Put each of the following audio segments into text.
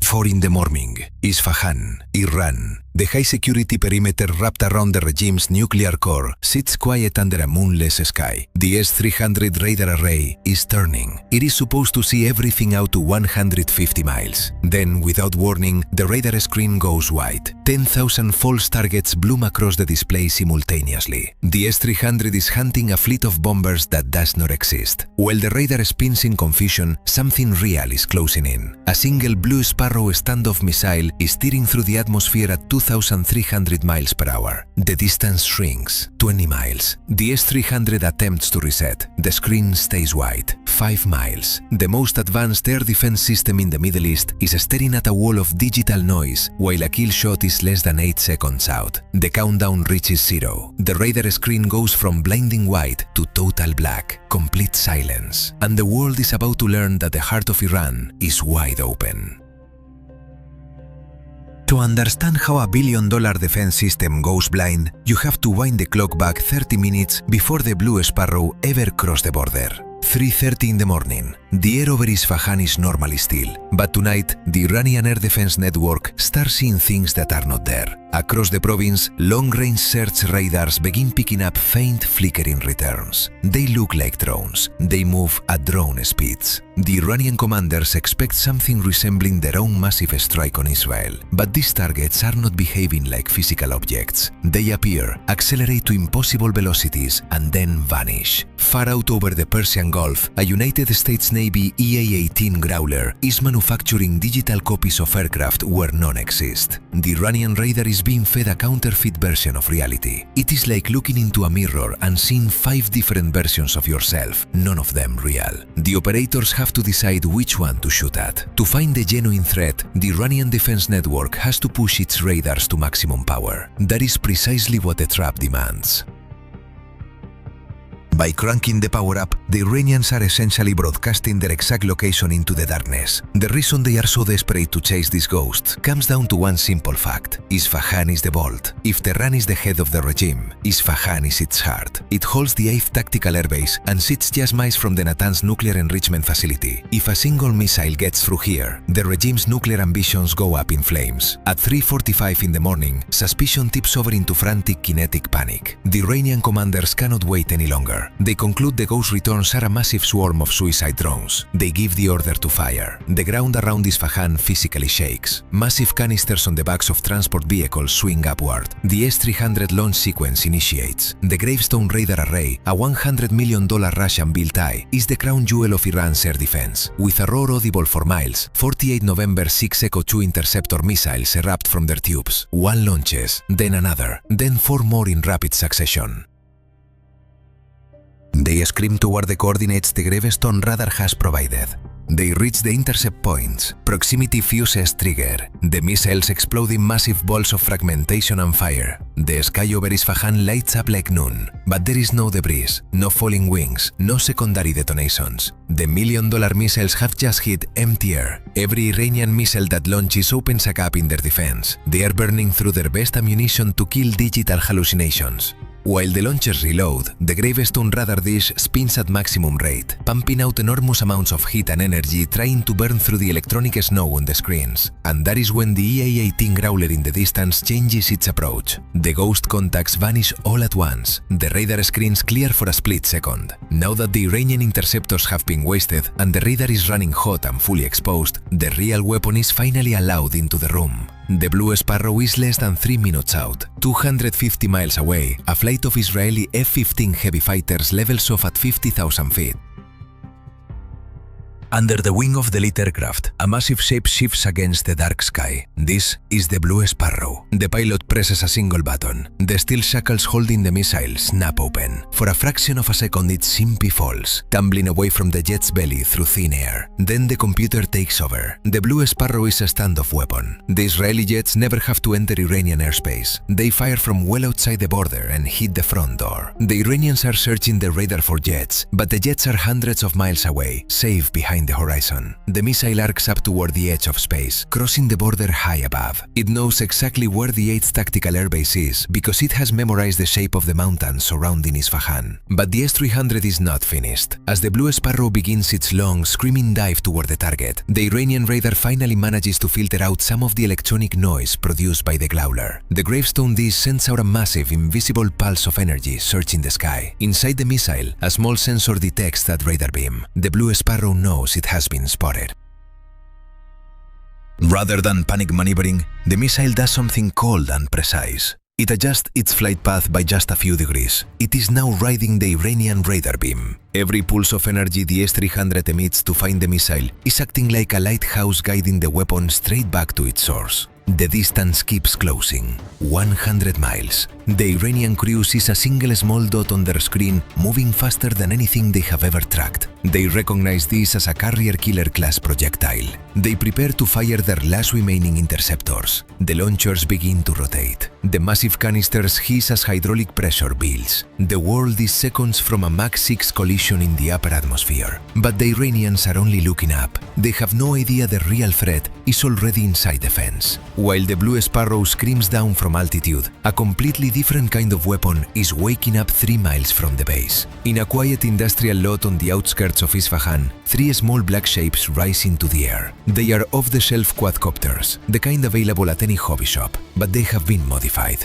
4 in the morning, Isfahan, Iran. The high-security perimeter wrapped around the regime's nuclear core sits quiet under a moonless sky. The S-300 radar array is turning. It is supposed to see everything out to 150 miles. Then, without warning, the radar screen goes white. 10,000 false targets bloom across the display simultaneously. The S-300 is hunting a fleet of bombers that does not exist. While the radar spins in confusion, something real is closing in. A single Blue Sparrow standoff missile is steering through the atmosphere at 2,300 miles per hour. The distance shrinks, 20 miles. The S-300 attempts to reset. The screen stays white, 5 miles. The most advanced air defense system in the Middle East is staring at a wall of digital noise while a kill shot is less than 8 seconds out. The countdown reaches 0. The radar screen goes from blinding white to total black, complete silence. And the world is about to learn that the heart of Iran is wide open. To understand how a billion-dollar defense system goes blind, you have to wind the clock back 30 minutes before the Blue Sparrow ever crossed the border. 3:30 in the morning. The air over Isfahan is normally still, but tonight, the Iranian air defense network starts seeing things that are not there. Across the province, long-range search radars begin picking up faint flickering returns. They look like drones. They move at drone speeds. The Iranian commanders expect something resembling their own massive strike on Israel, but these targets are not behaving like physical objects. They appear, accelerate to impossible velocities, and then vanish. Far out over the Persian Gulf, a United States Navy EA-18 Growler is manufacturing digital copies of aircraft where none exist. The Iranian radar is being fed a counterfeit version of reality. It is like looking into a mirror and seeing 5 different versions of yourself, none of them real. The operators have to decide which one to shoot at. To find the genuine threat, the Iranian defense network has to push its radars to maximum power. That is precisely what the trap demands. By cranking the power up, the Iranians are essentially broadcasting their exact location into the darkness. The reason they are so desperate to chase these ghosts comes down to one simple fact. Isfahan is the vault. If Tehran is the head of the regime, Isfahan is its heart. It holds the 8th Tactical Airbase and sits just miles from the Natanz nuclear enrichment facility. If a single missile gets through here, the regime's nuclear ambitions go up in flames. At 3:45 in the morning, suspicion tips over into frantic kinetic panic. The Iranian commanders cannot wait any longer. They conclude the ghost returns are a massive swarm of suicide drones. They give the order to fire. The ground around Isfahan physically shakes. Massive canisters on the backs of transport vehicles swing upward. The S-300 launch sequence initiates. The Gravestone radar array, a $100 million Russian-built eye, is the crown jewel of Iran's air defense. With a roar audible for miles, 48 November 6 Echo 2 interceptor missiles erupt from their tubes. One launches, then another, then 4 more in rapid succession. They scream toward the coordinates the Gravestone radar has provided. They reach the intercept points. Proximity fuses trigger. The missiles explode in massive balls of fragmentation and fire. The sky over Isfahan lights up like noon. But there is no debris, no falling wings, no secondary detonations. The million-dollar missiles have just hit empty air. Every Iranian missile that launches opens a gap in their defense. They are burning through their best ammunition to kill digital hallucinations. While the launchers reload, the Gravestone radar dish spins at maximum rate, pumping out enormous amounts of heat and energy trying to burn through the electronic snow on the screens. And that is when the EA-18 Growler in the distance changes its approach. The ghost contacts vanish all at once. The radar screens clear for a split second. Now that the Iranian interceptors have been wasted and the radar is running hot and fully exposed, the real weapon is finally allowed into the room. The Blue Sparrow is less than 3 minutes out. 250 miles away, a flight of Israeli F-15 heavy fighters levels off at 50,000 feet. Under the wing of the lit aircraft, a massive shape shifts against the dark sky. This is the Blue Sparrow. The pilot presses a single button. The steel shackles holding the missile snap open. For a fraction of a second it simply falls, tumbling away from the jet's belly through thin air. Then the computer takes over. The Blue Sparrow is a standoff weapon. The Israeli jets never have to enter Iranian airspace. They fire from well outside the border and hit the front door. The Iranians are searching the radar for jets, but the jets are hundreds of miles away, safe behind behind the horizon. The missile arcs up toward the edge of space, crossing the border high above. It knows exactly where the 8th Tactical Airbase is because it has memorized the shape of the mountains surrounding Isfahan. But the S-300 is not finished. As the Blue Sparrow begins its long, screaming dive toward the target, the Iranian radar finally manages to filter out some of the electronic noise produced by the Growler. The gravestone dish sends out a massive, invisible pulse of energy searching the sky. Inside the missile, a small sensor detects that radar beam. The Blue Sparrow knows it has been spotted. Rather than panic maneuvering, the missile does something cold and precise. It adjusts its flight path by just a few degrees. It is now riding the Iranian radar beam. Every pulse of energy the S-300 emits to find the missile is acting like a lighthouse guiding the weapon straight back to its source. The distance keeps closing. 100 miles. The Iranian crew sees a single small dot on their screen moving faster than anything they have ever tracked. They recognize this as a carrier-killer class projectile. They prepare to fire their last remaining interceptors. The launchers begin to rotate. The massive canisters hiss as hydraulic pressure builds. The world is seconds from a Mach 6 collision in the upper atmosphere. But the Iranians are only looking up. They have no idea the real threat is already inside the fence. While the Blue Sparrow screams down from altitude, a completely different kind of weapon is waking up 3 miles from the base. In a quiet industrial lot on the outskirts of Isfahan, 3 small black shapes rise into the air. They are off-the-shelf quadcopters, the kind available at any hobby shop, but they have been modified.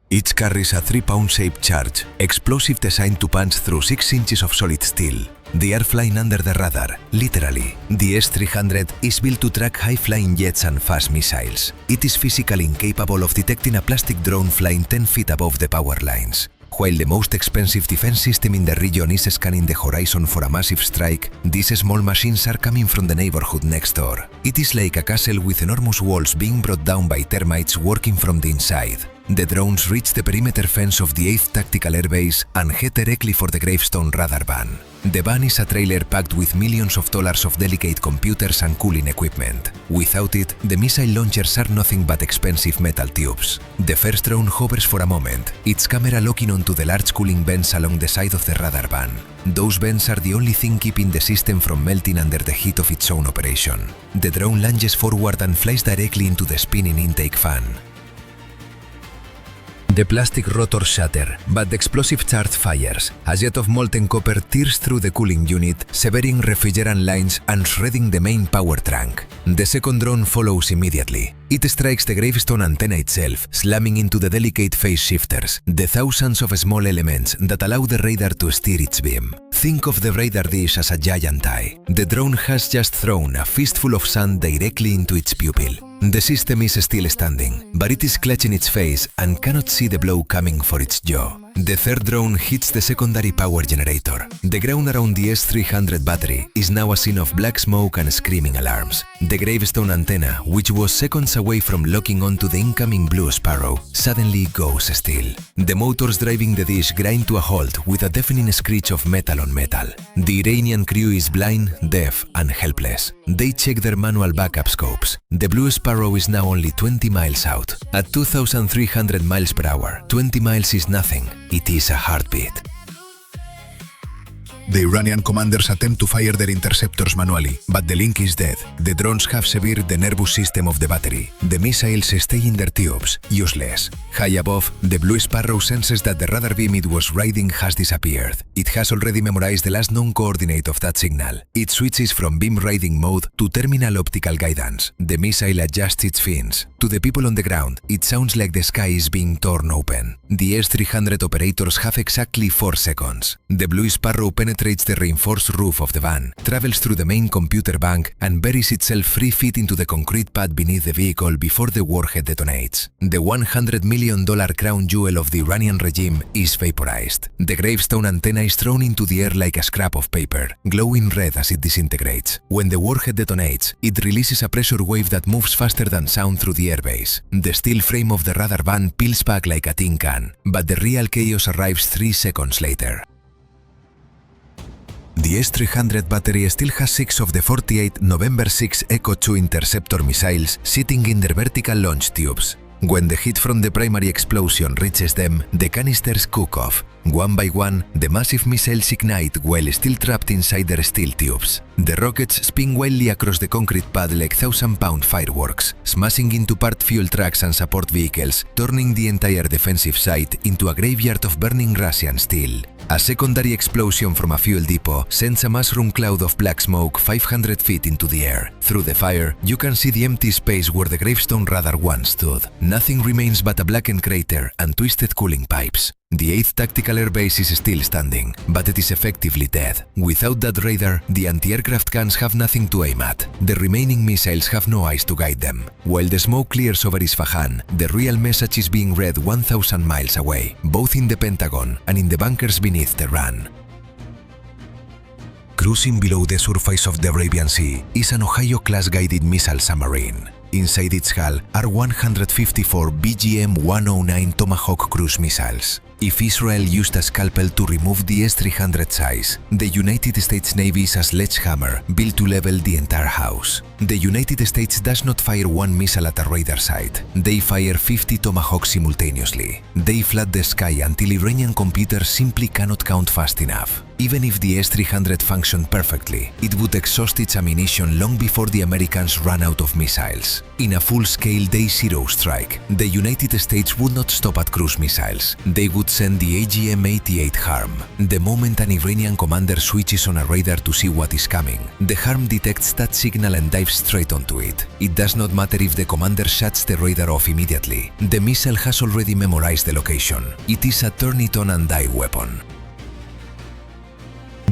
Each carries a 3-pound-shaped charge, explosive designed to punch through 6 inches of solid steel. They are flying under the radar, literally. The S-300 is built to track high-flying jets and fast missiles. It is physically incapable of detecting a plastic drone flying 10 feet above the power lines. While the most expensive defense system in the region is scanning the horizon for a massive strike, these small machines are coming from the neighborhood next door. It is like a castle with enormous walls being brought down by termites working from the inside. The drones reach the perimeter fence of the 8th Tactical Airbase and head directly for the gravestone radar van. The van is a trailer packed with millions of dollars of delicate computers and cooling equipment. Without it, the missile launchers are nothing but expensive metal tubes. The first drone hovers for a moment, its camera locking onto the large cooling vents along the side of the radar van. Those vents are the only thing keeping the system from melting under the heat of its own operation. The drone lunges forward and flies directly into the spinning intake fan. The plastic rotors shatter, but the explosive charge fires. A jet of molten copper tears through the cooling unit, severing refrigerant lines and shredding the main power trunk. The second drone follows immediately. It strikes the gravestone antenna itself, slamming into the delicate phase shifters, the thousands of small elements that allow the radar to steer its beam. Think of the radar dish as a giant eye. The drone has just thrown a fistful of sand directly into its pupil. The system is still standing, but it is clutching its face and cannot see the blow coming for its jaw. The third drone hits the secondary power generator. The ground around the S-300 battery is now a scene of black smoke and screaming alarms. The gravestone antenna, which was seconds away from locking onto the incoming Blue Sparrow, suddenly goes still. The motors driving the dish grind to a halt with a deafening screech of metal on metal. The Iranian crew is blind, deaf, and helpless. They check their manual backup scopes. The Blue Sparrow is now only 20 miles out. At 2,300 miles per hour, 20 miles is nothing. It is a heartbeat. The Iranian commanders attempt to fire their interceptors manually, but the link is dead. The drones have severed the nervous system of the battery. The missiles stay in their tubes, useless. High above, the Blue Sparrow senses that the radar beam it was riding has disappeared. It has already memorized the last known coordinate of that signal. It switches from beam riding mode to terminal optical guidance. The missile adjusts its fins. To the people on the ground, it sounds like the sky is being torn open. The S-300 operators have exactly 4 seconds. The Blue Sparrow penetrates the reinforced roof of the van, travels through the main computer bank, and buries itself 3 feet into the concrete pad beneath the vehicle before the warhead detonates. The $100 million crown jewel of the Iranian regime is vaporized. The gravestone antenna is thrown into the air like a scrap of paper, glowing red as it disintegrates. When the warhead detonates, it releases a pressure wave that moves faster than sound through the airbase. The steel frame of the radar van peels back like a tin can, but the real chaos arrives 3 seconds later. The S-300 battery still has 6 of the 48 November 6 Echo 2 interceptor missiles sitting in their vertical launch tubes. When the heat from the primary explosion reaches them, the canisters cook off. One by one, the massive missiles ignite while still trapped inside their steel tubes. The rockets spin wildly across the concrete pad like 1,000-pound fireworks, smashing into part fuel trucks and support vehicles, turning the entire defensive site into a graveyard of burning Russian steel. A secondary explosion from a fuel depot sends a mushroom cloud of black smoke 500 feet into the air. Through the fire, you can see the empty space where the gravestone radar once stood. Nothing remains but a blackened crater and twisted cooling pipes. The 8th Tactical Air Base is still standing, but it is effectively dead. Without that radar, the anti-aircraft guns have nothing to aim at. The remaining missiles have no eyes to guide them. While the smoke clears over Isfahan, the real message is being read 1,000 miles away, both in the Pentagon and in the bunkers beneath Tehran. Cruising below the surface of the Arabian Sea is an Ohio-class guided missile submarine. Inside its hull are 154 BGM-109 Tomahawk cruise missiles. If Israel used a scalpel to remove the S-300 size, the United States Navy is a sledgehammer built to level the entire house. The United States does not fire one missile at a radar site. They fire 50 Tomahawks simultaneously. They flood the sky until Iranian computers simply cannot count fast enough. Even if the S-300 functioned perfectly, it would exhaust its ammunition long before the Americans ran out of missiles. In a full-scale Day Zero strike, the United States would not stop at cruise missiles. They would send the AGM-88 HARM. The moment an Iranian commander switches on a radar to see what is coming, the HARM detects that signal and dives straight onto it. It does not matter if the commander shuts the radar off immediately. The missile has already memorized the location. It is a turn-it-on-and-die weapon.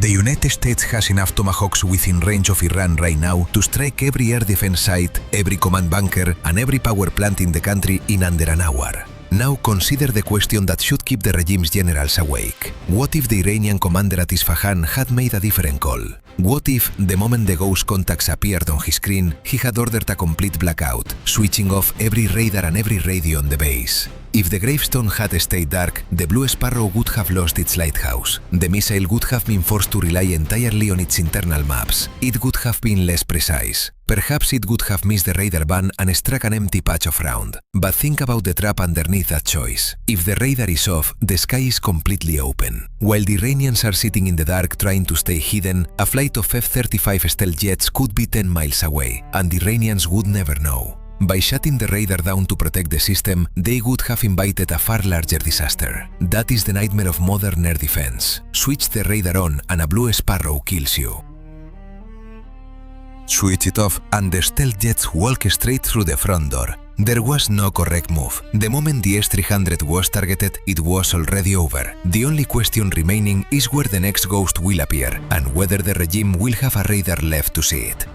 The United States has enough Tomahawks within range of Iran right now to strike every air defense site, every command bunker, and every power plant in the country in under an hour. Now consider the question that should keep the regime's generals awake. What if the Iranian commander at Isfahan had made a different call? What if, the moment the ghost contacts appeared on his screen, he had ordered a complete blackout, switching off every radar and every radio on the base? If the gravestone had stayed dark, the Blue Sparrow would have lost its lighthouse. The missile would have been forced to rely entirely on its internal maps. It would have been less precise. Perhaps it would have missed the radar ban and struck an empty patch of ground. But think about the trap underneath that choice. If the radar is off, the sky is completely open. While the Iranians are sitting in the dark trying to stay hidden, a flight of F-35 stealth jets could be 10 miles away, and the Iranians would never know. By shutting the radar down to protect the system, they would have invited a far larger disaster. That is the nightmare of modern air defense. Switch the radar on and a Blue Sparrow kills you. Switch it off and the stealth jets walk straight through the front door. There was no correct move. The moment the S-300 was targeted, it was already over. The only question remaining is where the next ghost will appear and whether the regime will have a radar left to see it.